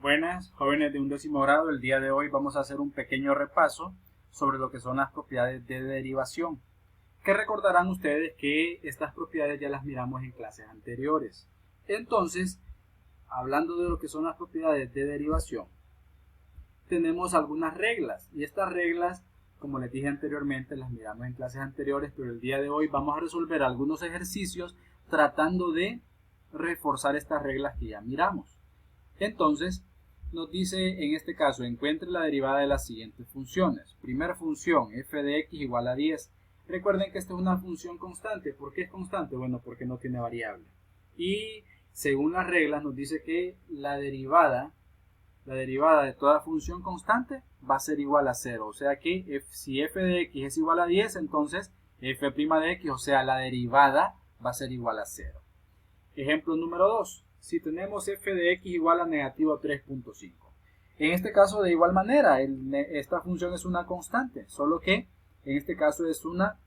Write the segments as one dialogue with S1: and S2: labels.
S1: Buenas, jóvenes de 11º grado. El día de hoy vamos a hacer un pequeño repaso sobre lo que son las propiedades de derivación. Que recordarán ustedes que estas propiedades ya las miramos en clases anteriores. Entonces, hablando de lo que son las propiedades de derivación, tenemos algunas reglas. Y estas reglas, como les dije anteriormente, las miramos en clases anteriores, pero el día de hoy vamos a resolver algunos ejercicios tratando de reforzar estas reglas que ya miramos. Entonces, nos dice en este caso, encuentre la derivada de las siguientes funciones. Primera función, f de x igual a 10. Recuerden que esta es una función constante. ¿Por qué es constante? Bueno, porque no tiene variable. Y según las reglas nos dice que la derivada de toda función constante va a ser igual a 0. O sea que si f de x es igual a 10, entonces f' de x, o sea, la derivada va a ser igual a 0. Ejemplo número 2. Si tenemos f de x igual a negativo 3.5. En este caso, de igual manera, esta función es una constante, solo que en este caso es una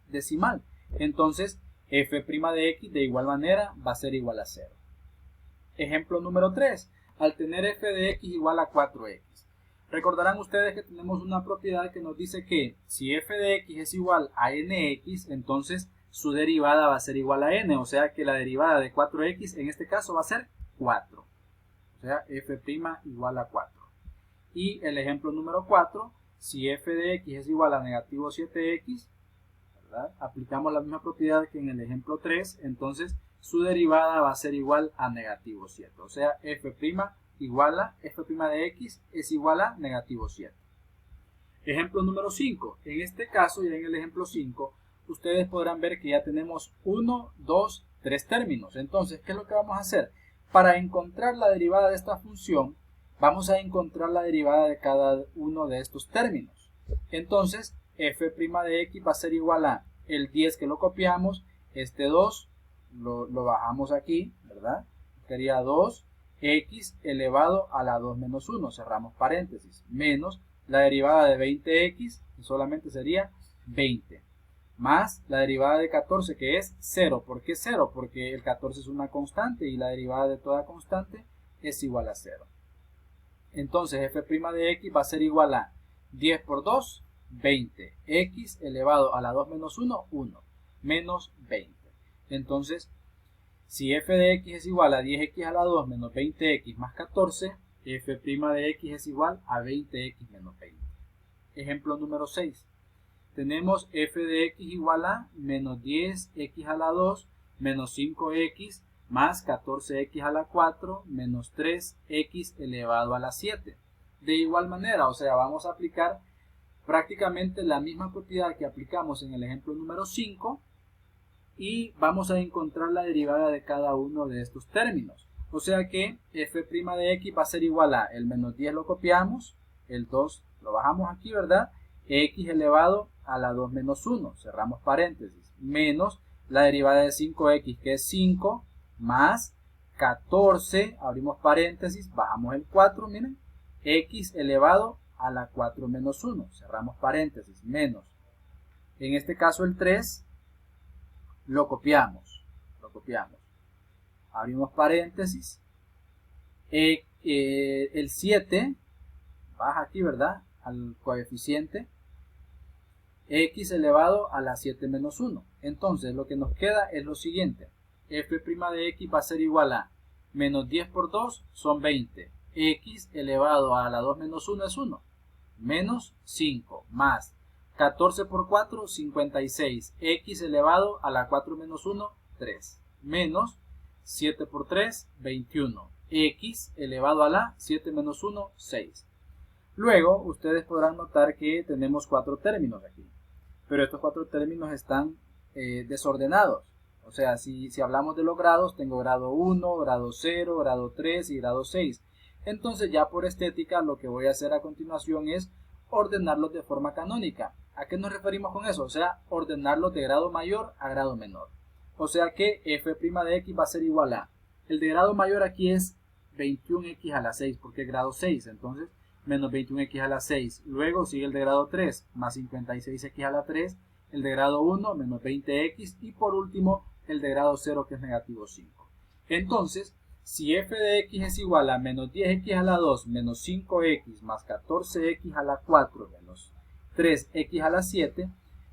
S1: decimal. Entonces, f' de x de igual manera va a ser igual a 0. Ejemplo número 3. Al tener f de x igual a 4x. Recordarán ustedes que tenemos una propiedad que nos dice que si f de x es igual a nx, entonces su derivada va a ser igual a n, o sea que la derivada de 4x en este caso va a ser 4. O sea, f' igual a 4. Y el ejemplo número 4, si f de x es igual a negativo 7x, ¿verdad? Aplicamos la misma propiedad que en el ejemplo 3, entonces su derivada va a ser igual a negativo 7. O sea, f' igual a f' de x es igual a negativo 7. Ejemplo número 5. En este caso, ya en el ejemplo 5, ustedes podrán ver que ya tenemos 1, 2, 3 términos. Entonces, ¿qué es lo que vamos a hacer? Para encontrar la derivada de esta función, vamos a encontrar la derivada de cada uno de estos términos. Entonces, f' de x va a ser igual a el 10 que lo copiamos, este 2 lo bajamos aquí, ¿verdad? Sería 2x elevado a la 2 menos 1, cerramos paréntesis, menos la derivada de 20x, que solamente sería 20, más la derivada de 14, que es 0. ¿Por qué 0? Porque el 14 es una constante y la derivada de toda constante es igual a 0. Entonces f' de x va a ser igual a 10 por 2, 20. X elevado a la 2 menos 1, 1. Menos 20. Entonces, si f de x es igual a 10x a la 2 menos 20x más 14, f' de x es igual a 20x menos 20. Ejemplo número 6. Tenemos f de x igual a menos 10x a la 2 menos 5x más 14x a la 4 menos 3x elevado a la 7. De igual manera, o sea, vamos a aplicar prácticamente la misma propiedad que aplicamos en el ejemplo número 5 y vamos a encontrar la derivada de cada uno de estos términos. O sea que f' de x va a ser igual a el menos 10 lo copiamos, el 2 lo bajamos aquí, ¿verdad? X elevado a la 2 menos 1, cerramos paréntesis, menos la derivada de 5x que es 5, más 14, abrimos paréntesis, bajamos el 4, miren, x elevado a la 4 menos 1, cerramos paréntesis, menos, en este caso el 3, lo copiamos, abrimos paréntesis, el 7, baja aquí, ¿verdad? Al coeficiente, x elevado a la 7 menos 1. Entonces lo que nos queda es lo siguiente, f' de x va a ser igual a menos 10 por 2 son 20, x elevado a la 2 menos 1 es 1, menos 5, más 14 por 4, 56, x elevado a la 4 menos 1, 3, menos 7 por 3, 21, x elevado a la 7 menos 1, 6. Luego, ustedes podrán notar que tenemos 4 términos aquí, pero estos 4 términos están desordenados. O sea, si hablamos de los grados, tengo grado 1, grado 0, grado 3 y grado 6. Entonces ya por estética lo que voy a hacer a continuación es ordenarlos de forma canónica. ¿A qué nos referimos con eso? O sea, ordenarlos de grado mayor a grado menor. O sea que f' de x va a ser igual a, el de grado mayor aquí es 21x a la 6 porque es grado 6, entonces menos 21x a la 6. Luego sigue el de grado 3 más 56x a la 3, el de grado 1 menos 20x y por último el de grado 0 que es negativo 5. Entonces, Si f de x es igual a menos 10x a la 2 menos 5x más 14x a la 4 menos 3x a la 7,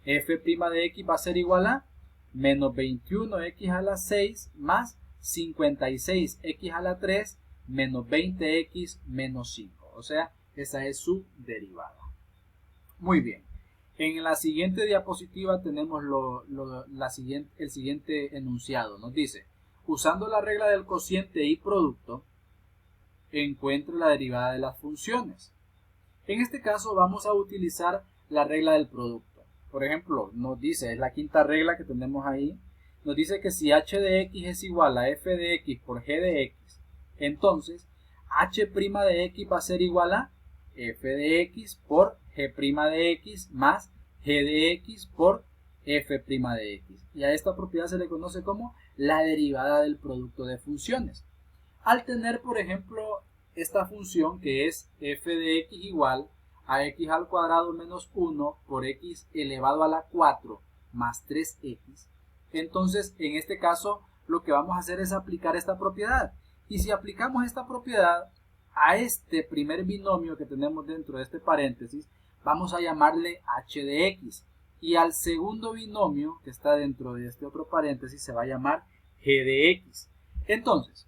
S1: f' de x va a ser igual a menos 21x a la 6 más 56x a la 3 menos 20x menos 5. O sea, esa es su derivada. Muy bien. En la siguiente diapositiva tenemos el siguiente enunciado. Nos dice, usando la regla del cociente y producto, encuentre la derivada de las funciones. En este caso vamos a utilizar la regla del producto. Por ejemplo, nos dice, es la quinta regla que tenemos ahí, nos dice que si h de x es igual a f de x por g de x, entonces h' de x va a ser igual a f de x por g' de x más g de x por f' de x. Y a esta propiedad se le conoce como la derivada del producto de funciones. Al tener, por ejemplo, esta función que es f de x igual a x al cuadrado menos 1 por x elevado a la 4 más 3x, entonces en este caso lo que vamos a hacer es aplicar esta propiedad. Y si aplicamos esta propiedad a este primer binomio que tenemos dentro de este paréntesis, vamos a llamarle h de x. Y al segundo binomio que está dentro de este otro paréntesis se va a llamar g de x. Entonces,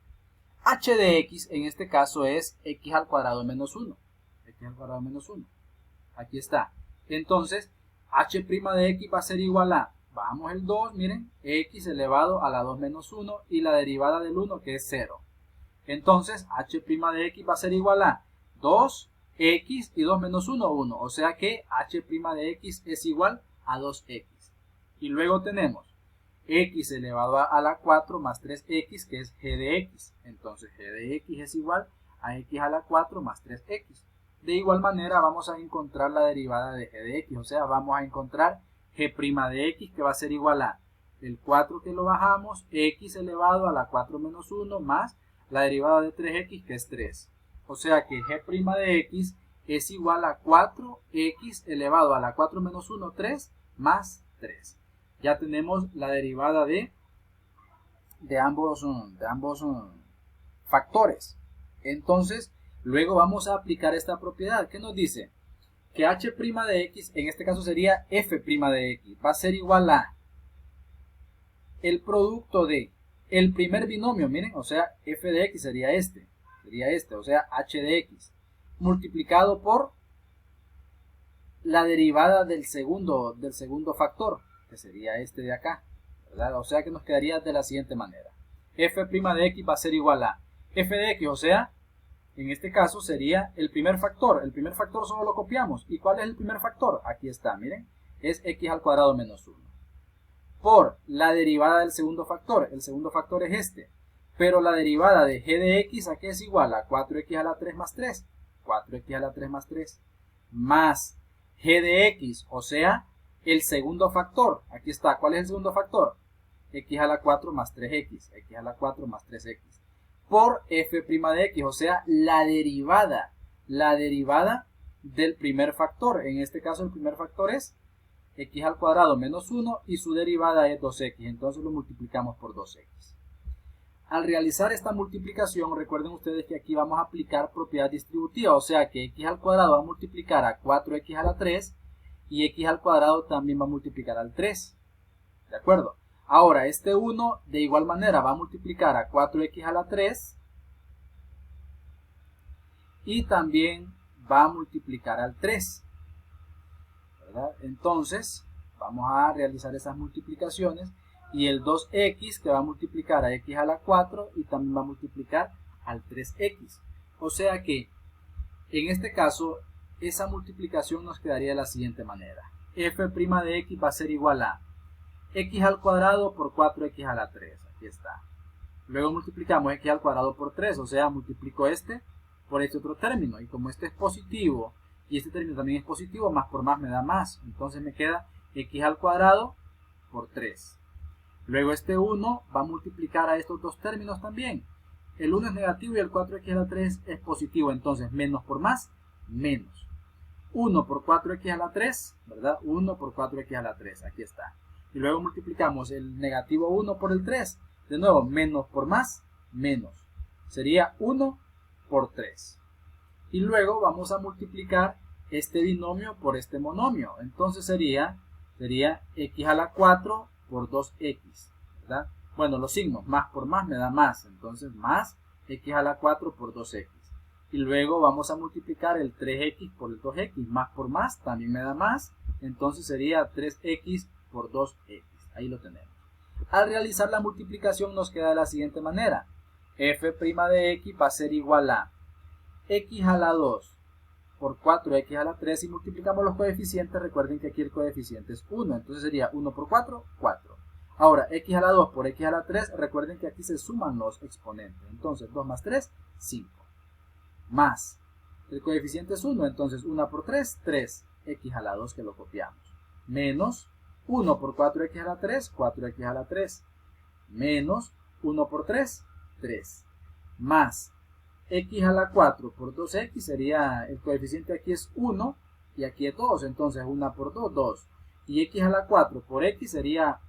S1: h de x en este caso es x al cuadrado menos 1. X al cuadrado menos 1. Aquí está. Entonces, h' de x va a ser igual a, bajamos el 2, miren, x elevado a la 2 menos 1 y la derivada del 1 que es 0. Entonces, h' de x va a ser igual a 2x y 2 menos 1, 1. O sea que h' de x es igual a 2x. Y luego tenemos x elevado a la 4 más 3x, que es g de x. Entonces, g de x es igual a x a la 4 más 3x. De igual manera, vamos a encontrar la derivada de g de x. O sea, vamos a encontrar g' de x, que va a ser igual a el 4 que lo bajamos, x elevado a la 4 menos 1 más la derivada de 3x, que es 3. O sea que g' de x es igual a 4x elevado a la 4 menos 1, 3, más 3. Ya tenemos la derivada de ambos factores. Entonces, luego vamos a aplicar esta propiedad. ¿Qué nos dice? Que h' de x, en este caso sería f' de x, va a ser igual a el producto de el primer binomio, miren, o sea, f de x sería este, o sea, h de x, multiplicado por la derivada del segundo factor, que sería este de acá, ¿verdad? O sea que nos quedaría de la siguiente manera. F' de x va a ser igual a f de x, o sea, en este caso sería el primer factor. El primer factor solo lo copiamos. ¿Y cuál es el primer factor? Aquí está, miren, es x al cuadrado menos 1. Por la derivada del segundo factor. El segundo factor es este. Pero la derivada de g de x, ¿a qué es igual? A 4x a la 3 más 3. 4x a la 3 más 3. Más g de x, o sea, el segundo factor. Aquí está. ¿Cuál es el segundo factor? X a la 4 más 3x. X a la 4 más 3x. Por f' de x, o sea, la derivada del primer factor. En este caso el primer factor es x al cuadrado menos 1 y su derivada es 2x, entonces lo multiplicamos por 2x. Al realizar esta multiplicación, recuerden ustedes que aquí vamos a aplicar propiedad distributiva, o sea que x al cuadrado va a multiplicar a 4x a la 3 y x al cuadrado también va a multiplicar al 3, ¿de acuerdo? Ahora, este 1 de igual manera va a multiplicar a 4x a la 3 y también va a multiplicar al 3, ¿verdad? Entonces, vamos a realizar esas multiplicaciones y el 2x que va a multiplicar a x a la 4 y también va a multiplicar al 3x. O sea que, en este caso, esa multiplicación nos quedaría de la siguiente manera. F' de x va a ser igual a x al cuadrado por 4x a la 3, aquí está. Luego multiplicamos x al cuadrado por 3, o sea, multiplico este por este otro término. Y como este es positivo y este término también es positivo, más por más me da más. Entonces me queda x al cuadrado por 3. Luego este 1 va a multiplicar a estos dos términos también. El 1 es negativo y el 4x a la 3 es positivo. Entonces menos por más, menos. 1 por 4x a la 3, ¿verdad? 1 por 4x a la 3, aquí está. Y luego multiplicamos el negativo 1 por el 3. De nuevo, menos por más, menos. Sería 1 por 3. Y luego vamos a multiplicar este binomio por este monomio. Entonces sería x a la 4 por 2x, ¿verdad? Bueno, los signos, más por más me da más. Entonces más x a la 4 por 2x. Y luego vamos a multiplicar el 3x por el 2x. Más por más también me da más. Entonces sería 3x por 2x. Ahí lo tenemos. Al realizar la multiplicación nos queda de la siguiente manera. F' de x va a ser igual a x a la 2 por 4x a la 3. Si multiplicamos los coeficientes, recuerden que aquí el coeficiente es 1. Entonces sería 1 por 4, 4. Ahora, x a la 2 por x a la 3, recuerden que aquí se suman los exponentes. Entonces 2 más 3, 5. Más, el coeficiente es 1, entonces 1 por 3, 3, x a la 2 que lo copiamos. Menos 1 por 4x a la 3, 4x a la 3. Menos 1 por 3, 3. Más x a la 4 por 2x sería, el coeficiente aquí es 1 y aquí es 2, entonces 1 por 2, 2. Y x a la 4 por x sería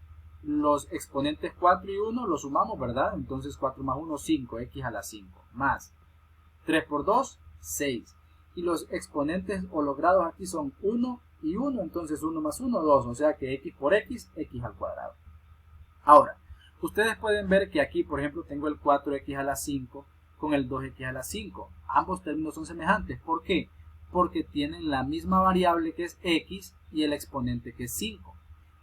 S1: los exponentes 4 y 1, los sumamos, ¿verdad? Entonces 4 más 1, 5, x a la 5. Más 3 por 2, 6. Y los exponentes o los grados aquí son 1 y 1, entonces 1 más 1, 2. O sea que x por x, x al cuadrado. Ahora, ustedes pueden ver que aquí, por ejemplo, tengo el 4x a la 5 con el 2x a la 5. Ambos términos son semejantes. ¿Por qué? Porque tienen la misma variable que es x y el exponente que es 5.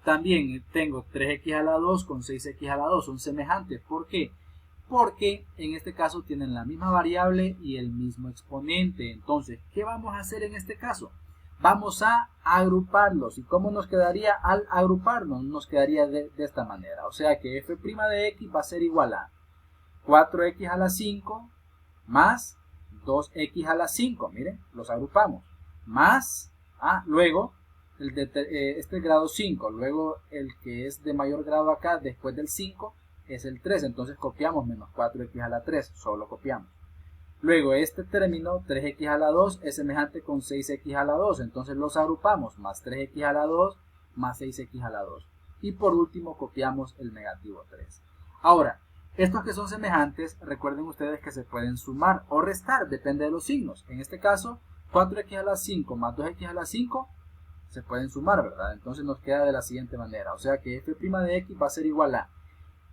S1: También tengo 3x a la 2 con 6x a la 2. Son semejantes. ¿Por qué? Porque en este caso tienen la misma variable y el mismo exponente. Entonces, ¿qué vamos a hacer en este caso? Vamos a agruparlos. ¿Y cómo nos quedaría al agruparnos? Nos quedaría de esta manera. O sea que f' de x va a ser igual a 4x a la 5 más 2x a la 5. Miren, los agrupamos. Más, luego, este grado 5. Luego el que es de mayor grado acá, después del 5, es el 3. Entonces copiamos menos 4x a la 3. Solo copiamos. Luego este término, 3x a la 2, es semejante con 6x a la 2. Entonces los agrupamos. Más 3x a la 2 más 6x a la 2. Y por último copiamos el negativo 3. Ahora, estos que son semejantes, recuerden ustedes que se pueden sumar o restar, depende de los signos. En este caso, 4x a la 5 más 2x a la 5 se pueden sumar, ¿verdad? Entonces nos queda de la siguiente manera. O sea que f' de x va a ser igual a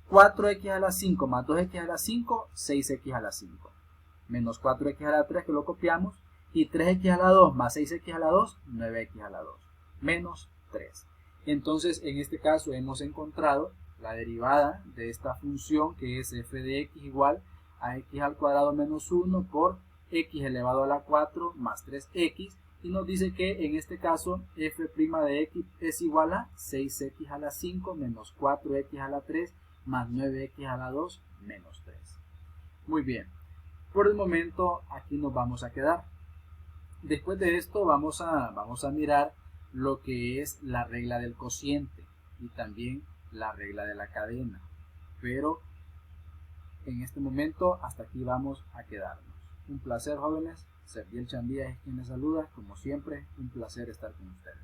S1: 4x a la 5 más 2x a la 5, 6x a la 5. Menos 4x a la 3 que lo copiamos. Y 3x a la 2 más 6x a la 2, 9x a la 2. Menos 3. Entonces en este caso hemos encontrado la derivada de esta función que es f de x igual a x al cuadrado menos 1 por x elevado a la 4 más 3x. Y nos dice que en este caso f' de x es igual a 6x a la 5 menos 4x a la 3 más 9x a la 2 menos 3. Muy bien, por el momento aquí nos vamos a quedar. Después de esto vamos a mirar lo que es la regla del cociente y también la regla de la cadena. Pero en este momento hasta aquí vamos a quedarnos. Un placer, jóvenes. Serbiel Chandía es quien les saluda. Como siempre, un placer estar con ustedes.